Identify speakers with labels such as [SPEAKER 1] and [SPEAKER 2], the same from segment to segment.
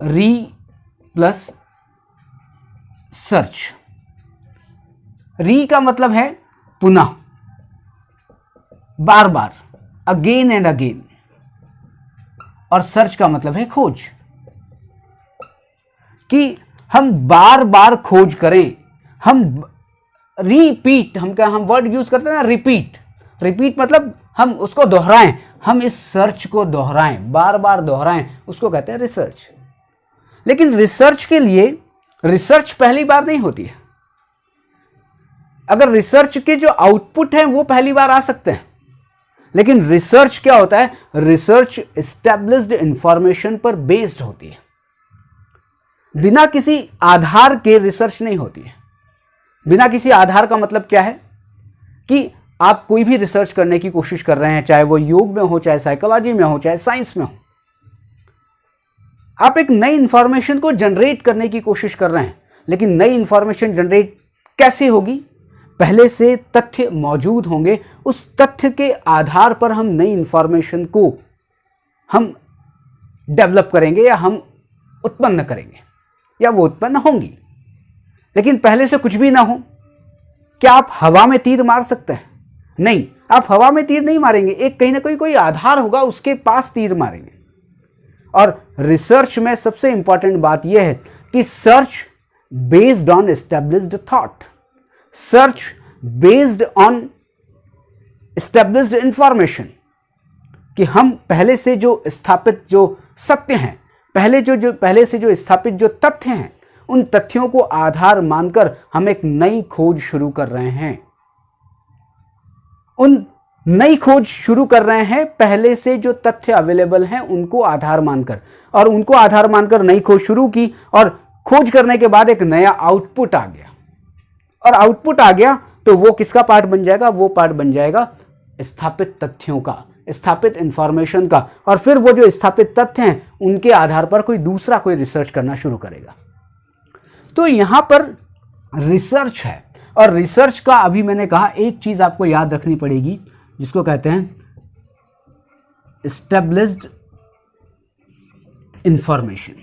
[SPEAKER 1] री plus search. री का मतलब है पुनः, बार बार, अगेन एंड अगेन, और सर्च का मतलब है खोज, कि हम बार बार खोज करें, हम रिपीट, हम वर्ड यूज करते हैं ना, रिपीट। रिपीट मतलब हम उसको दोहराएं, हम इस सर्च को दोहराएं, बार बार दोहराएं, उसको कहते हैं रिसर्च। लेकिन रिसर्च के लिए रिसर्च पहली बार नहीं होती है। अगर रिसर्च के जो आउटपुट हैं वो पहली बार आ सकते हैं, लेकिन रिसर्च क्या होता है, रिसर्च एस्टैब्लिश्ड इंफॉर्मेशन पर बेस्ड होती है, बिना किसी आधार के रिसर्च नहीं होती है। बिना किसी आधार का मतलब क्या है कि आप कोई भी रिसर्च करने की कोशिश कर रहे हैं, चाहे वो योग में हो, चाहे साइकोलॉजी में हो, चाहे साइंस में हो, आप एक नई इंफॉर्मेशन को जनरेट करने की कोशिश कर रहे हैं। लेकिन नई इंफॉर्मेशन जनरेट कैसे होगी, पहले से तथ्य मौजूद होंगे, उस तथ्य के आधार पर हम नई इंफॉर्मेशन को हम डेवलप करेंगे या हम उत्पन्न करेंगे, या वो उत्पन्न होंगी। लेकिन पहले से कुछ भी ना हो, क्या आप हवा में तीर मार सकते हैं? नहीं, आप हवा में तीर नहीं मारेंगे, एक कहीं ना कहीं कोई आधार होगा, उसके पास तीर मारेंगे। और रिसर्च में सबसे इंपॉर्टेंट बात यह है कि search based on established thought, search based on established information, कि हम पहले से जो स्थापित जो सत्य हैं, पहले से जो स्थापित जो तथ्य हैं, उन तथ्यों को आधार मानकर हम एक नई खोज शुरू कर रहे हैं। उन नई खोज शुरू कर रहे हैं पहले से जो तथ्य अवेलेबल हैं उनको आधार मानकर, और उनको आधार मानकर नई खोज शुरू की, और खोज करने के बाद एक नया आउटपुट आ गया, और आउटपुट आ गया तो वो किसका पार्ट बन जाएगा, वो पार्ट बन जाएगा स्थापित तथ्यों का, स्थापित इंफॉर्मेशन का। और फिर वो जो स्थापित तथ्य हैं उनके आधार पर कोई रिसर्च करना शुरू करेगा। तो यहां पर रिसर्च है, और रिसर्च का अभी मैंने कहा एक चीज आपको याद रखनी पड़ेगी, जिसको कहते हैं एस्टैब्लिश्ड इंफॉर्मेशन,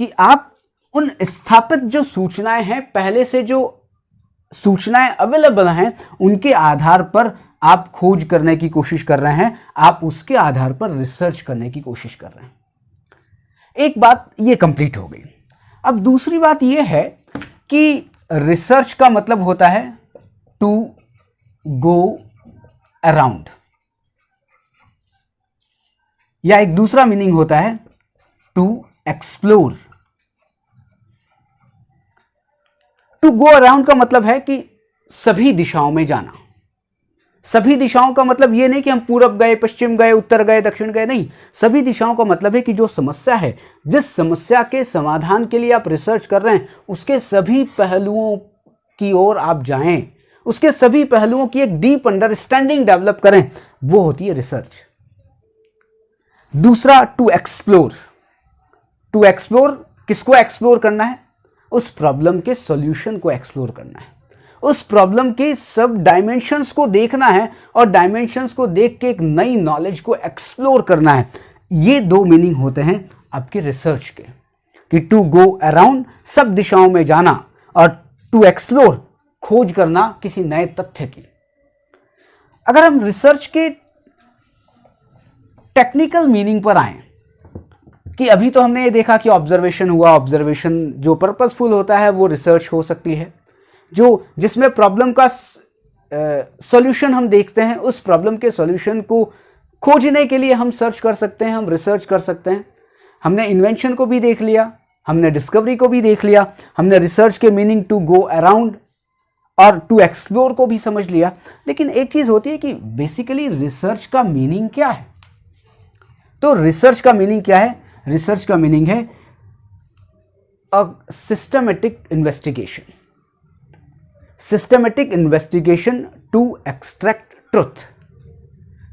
[SPEAKER 1] कि आप उन स्थापित जो सूचनाएं हैं, पहले से जो सूचनाएं अवेलेबल हैं, उनके आधार पर आप खोज करने की कोशिश कर रहे हैं, आप उसके आधार पर रिसर्च करने की कोशिश कर रहे हैं। एक बात ये कंप्लीट हो गई। अब दूसरी बात ये है कि रिसर्च का मतलब होता है टू गो अराउंड, या एक दूसरा मीनिंग होता है to explore. To go around का मतलब है कि सभी दिशाओं में जाना। सभी दिशाओं का मतलब ये नहीं कि हम पूरब गए, पश्चिम गए, उत्तर गए, दक्षिण गए, नहीं। सभी दिशाओं का मतलब है कि जो समस्या है, जिस समस्या के समाधान के लिए आप रिसर्च कर रहे हैं, उसके सभी पहलुओं की ओर आप जाएं, उसके सभी पहलुओं की एक डीप अंडरस्टैंडिंग डेवलप करें, वो होती है रिसर्च। दूसरा टू एक्सप्लोर। टू एक्सप्लोर किसको एक्सप्लोर करना है? उस प्रॉब्लम के सॉल्यूशन को एक्सप्लोर करना है, उस प्रॉब्लम के सब डायमेंशंस को देखना है, और डायमेंशंस को देख के एक नई नॉलेज को एक्सप्लोर करना है। ये दो मीनिंग होते हैं आपके रिसर्च के, कि टू गो अराउंड सब दिशाओं में जाना, और टू एक्सप्लोर खोज करना किसी नए तथ्य की। अगर हम रिसर्च के टेक्निकल मीनिंग पर आए, कि अभी तो हमने ये देखा कि ऑब्जर्वेशन हुआ, ऑब्जर्वेशन जो पर्पसफुल होता है वो रिसर्च हो सकती है, जो जिसमें प्रॉब्लम का सॉल्यूशन हम देखते हैं, उस प्रॉब्लम के सॉल्यूशन को खोजने के लिए हम सर्च कर सकते हैं, हम रिसर्च कर सकते हैं। हमने इन्वेंशन को भी देख लिया, हमने डिस्कवरी को भी देख लिया, हमने रिसर्च के मीनिंग टू गो अराउंड और टू एक्सप्लोर को भी समझ लिया। लेकिन एक चीज होती है कि बेसिकली रिसर्च का मीनिंग क्या है? तो रिसर्च का मीनिंग क्या है? रिसर्च का मीनिंग है a systematic investigation. Systematic investigation to extract truth,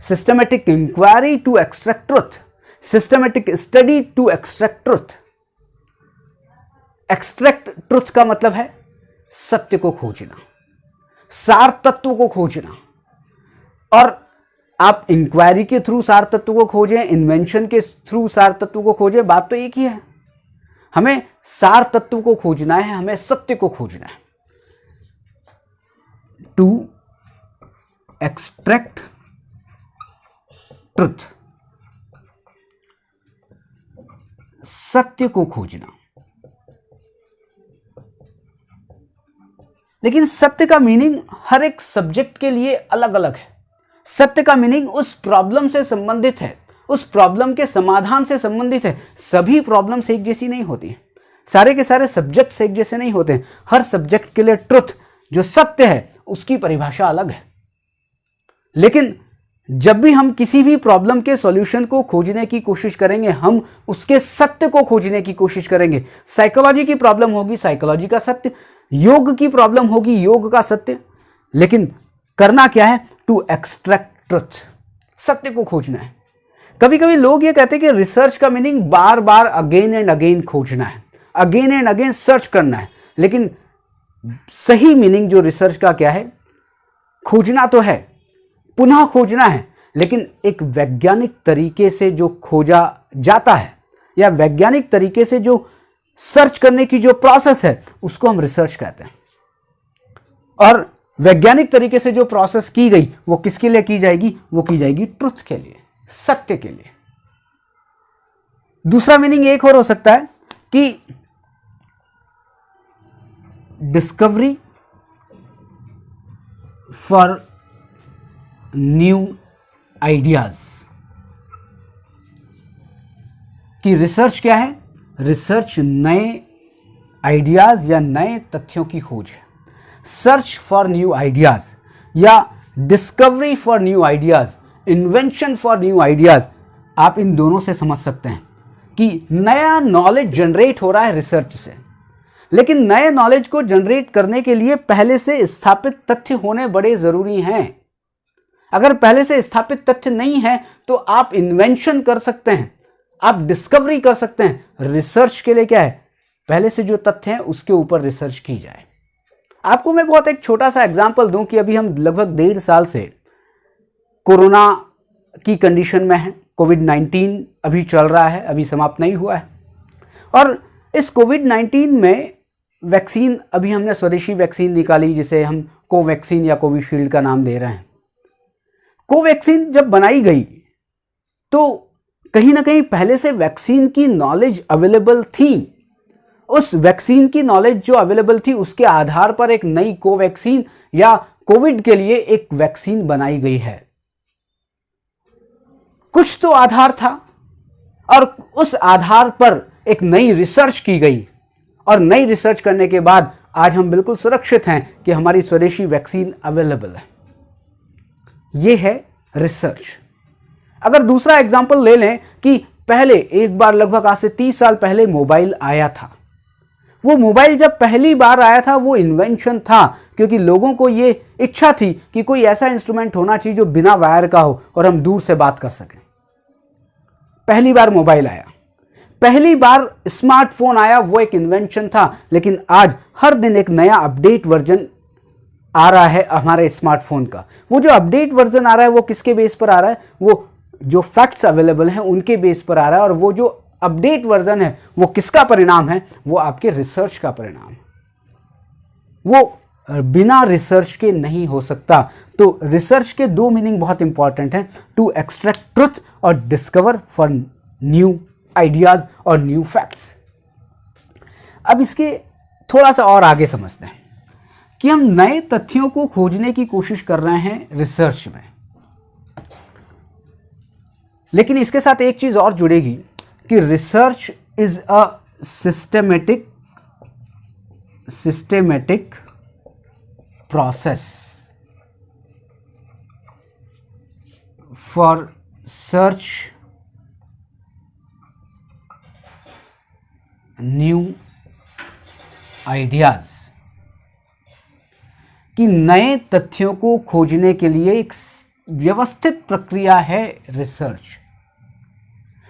[SPEAKER 1] systematic inquiry to extract truth, systematic study to extract truth. Extract truth का मतलब है सत्य को खोजना, सार तत्व को खोजना। और आप इंक्वायरी के थ्रू सार तत्व को खोजें, इन्वेंशन के थ्रू सार तत्व को खोजें, बात तो एक ही है। हमें सार तत्व को खोजना है, हमें सत्य को खोजना है। टू एक्सट्रैक्ट ट्रुथ, सत्य को खोजना। लेकिन सत्य का मीनिंग हर एक सब्जेक्ट के लिए अलग अलग है। सत्य का मीनिंग उस प्रॉब्लम से संबंधित है, उस प्रॉब्लम के समाधान से संबंधित है। सभी प्रॉब्लम्स एक जैसी नहीं होती हैं, सारे के सारे सब्जेक्ट्स एक जैसे नहीं होते हैं। हर सब्जेक्ट के लिए ट्रुथ, जो सत्य है, उसकी परिभाषा अलग है। लेकिन जब भी हम किसी भी प्रॉब्लम के सॉल्यूशन को खोजने की कोशिश करेंगे, हम उसके सत्य को खोजने की कोशिश करेंगे। साइकोलॉजी की प्रॉब्लम होगी, साइकोलॉजी का सत्य। योग की प्रॉब्लम होगी, योग का सत्य। लेकिन करना क्या है? टू एक्सट्रैक्ट ट्रुथ, सत्य को खोजना है। कभी कभी लोग ये कहते हैं कि रिसर्च का meaning bar bar again and again खोजना है, अगेन एंड अगेन सर्च करना है। लेकिन सही मीनिंग जो रिसर्च का क्या है? खोजना तो है, पुनः खोजना है, लेकिन एक वैज्ञानिक तरीके से जो खोजा जाता है, या वैज्ञानिक तरीके से जो सर्च करने की जो प्रोसेस है, उसको हम रिसर्च कहते हैं। और वैज्ञानिक तरीके से जो प्रोसेस की गई, वो किसके लिए की जाएगी? वो की जाएगी ट्रुथ के लिए, सत्य के लिए। दूसरा मीनिंग एक और हो सकता है कि डिस्कवरी फॉर न्यू आइडियाज। कि रिसर्च क्या है? रिसर्च नए आइडियाज या नए तथ्यों की खोज है। सर्च फॉर न्यू आइडियाज या discovery for new ideas, invention for new ideas, आप इन दोनों से समझ सकते हैं कि नया नॉलेज जनरेट हो रहा है रिसर्च से। लेकिन नए नॉलेज को जनरेट करने के लिए पहले से स्थापित तथ्य होने बड़े जरूरी हैं। अगर पहले से स्थापित तथ्य नहीं है तो आप इन्वेंशन कर सकते हैं, आप डिस्कवरी कर सकते हैं। रिसर्च के लिए क्या है? पहले से जो तथ्य हैं उसके ऊपर रिसर्च की जाए। आपको मैं बहुत एक छोटा सा एग्जांपल दूं कि अभी हम लगभग 1.5 साल से कोरोना की कंडीशन में हैं। कोविड-19 अभी चल रहा है, अभी समाप्त नहीं हुआ है। और इस कोविड-19 में वैक्सीन, अभी हमने स्वदेशी वैक्सीन निकाली जिसे हम कोवैक्सीन या कोविशील्ड का नाम दे रहे हैं। कोवैक्सीन जब बनाई गई तो कहीं ना कहीं पहले से वैक्सीन की नॉलेज अवेलेबल थी। उस वैक्सीन की नॉलेज जो अवेलेबल थी उसके आधार पर एक नई कोवैक्सीन या कोविड के लिए एक वैक्सीन बनाई गई है। कुछ तो आधार था और उस आधार पर एक नई रिसर्च की गई, और नई रिसर्च करने के बाद आज हम बिल्कुल सुरक्षित हैं कि हमारी स्वदेशी वैक्सीन अवेलेबल है। यह है रिसर्च। अगर दूसरा एग्जांपल ले लें कि पहले एक बार लगभग आज से 30 साल पहले मोबाइल आया था। वो मोबाइल जब पहली बार आया था वो इन्वेंशन था, क्योंकि लोगों को ये इच्छा थी कि कोई ऐसा इंस्ट्रूमेंट होना चाहिए जो बिना वायर का हो और हम दूर से बात कर सकें। पहली बार मोबाइल आया, पहली बार स्मार्टफोन आया, वो एक इन्वेंशन था। लेकिन आज हर दिन एक नया अपडेट वर्जन आ रहा है हमारे स्मार्टफोन का। वो जो अपडेट वर्जन आ रहा है वो किसके बेस पर आ रहा है? वो जो फैक्ट्स अवेलेबल हैं उनके बेस पर आ रहा है। और वो जो अपडेट वर्जन है वो किसका परिणाम है? वो आपके रिसर्च का परिणाम है। वो बिना रिसर्च के नहीं हो सकता। तो रिसर्च के दो मीनिंग बहुत इंपॉर्टेंट हैं, टू एक्सट्रैक्ट ट्रुथ और डिस्कवर फॉर न्यू आइडियाज और न्यू फैक्ट्स। अब इसके थोड़ा सा और आगे समझते हैं कि हम नए तथ्यों को खोजने की कोशिश कर रहे हैं रिसर्च में। लेकिन इसके साथ एक चीज और जुड़ेगी कि research is a systematic process for search new ideas. कि नए तथ्यों को खोजने के लिए एक व्यवस्थित प्रक्रिया है रिसर्च।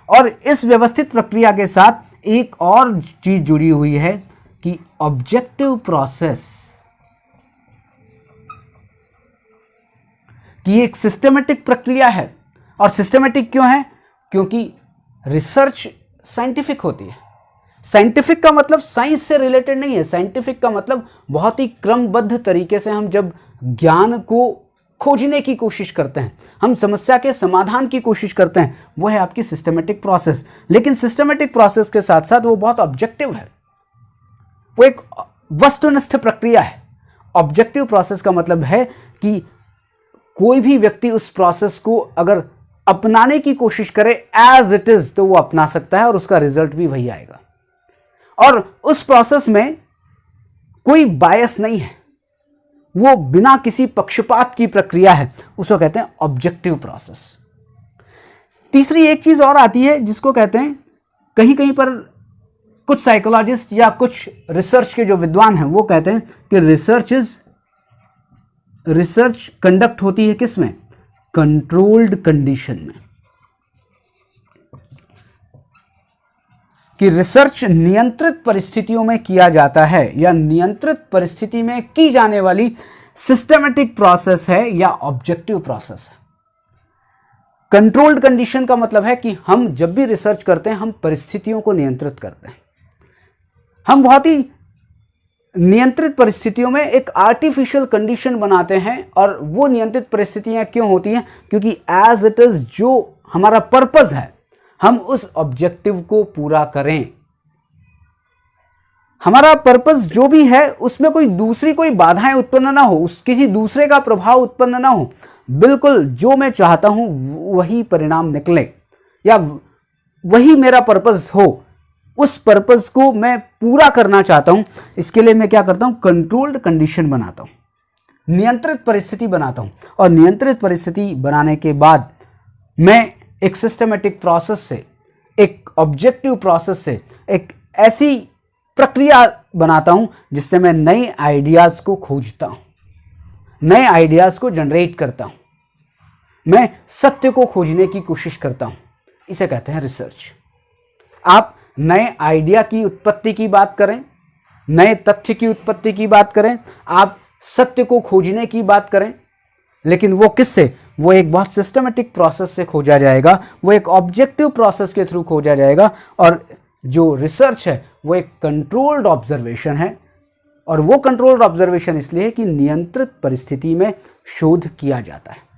[SPEAKER 1] और इस व्यवस्थित प्रक्रिया के साथ एक और चीज जुड़ी हुई है कि ऑब्जेक्टिव प्रोसेस। कि एक सिस्टमेटिक प्रक्रिया है। और सिस्टमेटिक क्यों है? क्योंकि रिसर्च साइंटिफिक होती है। साइंटिफिक का मतलब साइंस से रिलेटेड नहीं है। साइंटिफिक का मतलब बहुत ही क्रमबद्ध तरीके से हम जब ज्ञान को खोजने की कोशिश करते हैं, हम समस्या के समाधान की कोशिश करते हैं, वो है आपकी सिस्टमेटिक प्रोसेस। लेकिन सिस्टमेटिक प्रोसेस के साथ साथ वो बहुत ऑब्जेक्टिव है, वो एक वस्तुनिष्ठ प्रक्रिया है। ऑब्जेक्टिव प्रोसेस का मतलब है कि कोई भी व्यक्ति उस प्रोसेस को अगर अपनाने की कोशिश करे एज इट इज, तो वो अपना सकता है और उसका रिजल्ट भी वही आएगा। और उस प्रोसेस में कोई बायस नहीं है, वो बिना किसी पक्षपात की प्रक्रिया है, उसको कहते हैं ऑब्जेक्टिव प्रोसेस। तीसरी एक चीज और आती है जिसको कहते हैं, कहीं कहीं पर कुछ साइकोलॉजिस्ट या कुछ रिसर्च के जो विद्वान हैं वो कहते हैं कि रिसर्च कंडक्ट होती है किस में? कंट्रोल्ड कंडीशन में। कि रिसर्च नियंत्रित परिस्थितियों में किया जाता है या नियंत्रित परिस्थिति में की जाने वाली सिस्टमेटिक प्रोसेस है या ऑब्जेक्टिव प्रोसेस है। कंट्रोल्ड कंडीशन का मतलब है कि हम जब भी रिसर्च करते हैं हम परिस्थितियों को नियंत्रित करते हैं। हम बहुत ही नियंत्रित परिस्थितियों में एक आर्टिफिशियल कंडीशन बनाते हैं। और वो नियंत्रित परिस्थितियां क्यों होती हैं? क्योंकि एज इट इज जो हमारा पर्पस है, हम उस ऑब्जेक्टिव को पूरा करें। हमारा पर्पस जो भी है उसमें कोई बाधाएं उत्पन्न ना हो, किसी दूसरे का प्रभाव उत्पन्न ना हो, बिल्कुल जो मैं चाहता हूं वही परिणाम निकले या वही मेरा पर्पस हो, उस पर्पस को मैं पूरा करना चाहता हूं। इसके लिए मैं क्या करता हूं? कंट्रोल्ड कंडीशन बनाता हूं, नियंत्रित परिस्थिति बनाता हूं। और नियंत्रित परिस्थिति बनाने के बाद मैं एक सिस्टमेटिक प्रोसेस से, एक ऑब्जेक्टिव प्रोसेस से एक ऐसी प्रक्रिया बनाता हूं जिससे मैं नए आइडियाज को खोजता हूं, नए आइडियाज को जनरेट करता हूं, मैं सत्य को खोजने की कोशिश करता हूं। इसे कहते हैं रिसर्च। आप नए आइडिया की उत्पत्ति की बात करें, नए तथ्य की उत्पत्ति की बात करें, आप सत्य को खोजने की बात करें, लेकिन वो किससे? वो एक बहुत सिस्टमेटिक प्रोसेस से खोजा जाएगा, वो एक ऑब्जेक्टिव प्रोसेस के थ्रू खोजा जाएगा। और जो रिसर्च है वो एक कंट्रोल्ड ऑब्जर्वेशन है। और वो कंट्रोल्ड ऑब्जर्वेशन इसलिए है कि नियंत्रित परिस्थिति में शोध किया जाता है।